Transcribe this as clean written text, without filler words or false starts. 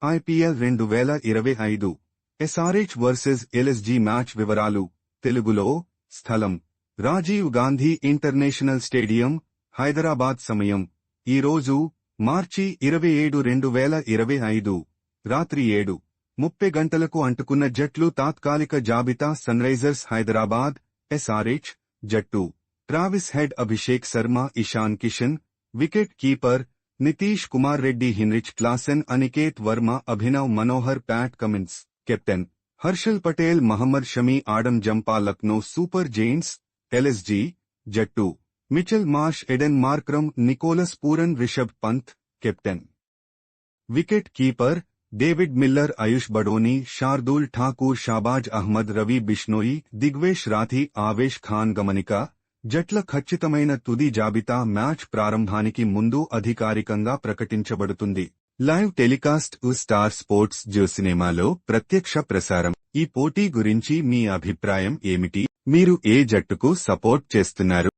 IPL 2025 SRH versus LSG match వివరాలు తెలుగులో స్థలం రాజీవ్ గాంధీ ఇంటర్నేషనల్ స్టేడియం హైదరాబాద్ సమయం ఈరోజు మార్చి 27 2025 రాత్రి 7:30 గంటలకు అంటుకున్న జట్లు తాత్కాలిక జాబితా సన్రైజర్స్ హైదరాబాద్ SRH జట్టు Travis Head Abhishek Sharma Ishan Kishan wicket keeper Nitish Kumar Reddy Heinrich Klaasen Aniket Varma Abhinav Manohar Pat Cummins captain Harshal Patel Mohammed Shami Adam Zampa Lucknow Super Giants LSG జట్టు Mitchell Marsh Aiden Markram Nicholas Pooran Rishabh Pant captain wicket keeper David Miller Ayush Badoni Shardul Thakur Shahbaz Ahmed Ravi Bishnoi Digvesh Rathi Avesh Khan గమనిక జట్ల ఖచ్చితమైన తుది జాబితా మ్యాచ్ ప్రారంభానికి ముందు అధికారికంగా ప్రకటించబడుతుంది. లైవ్ టెలికాస్ట్ స్టార్ స్పోర్ట్స్ జో సినిమాలో ప్రత్యక్ష ప్రసారం. ఈ పోటీ గురించి మీ అభిప్రాయం ఏమిటి? మీరు ఏ జట్టుకు సపోర్ట్ చేస్తున్నారు?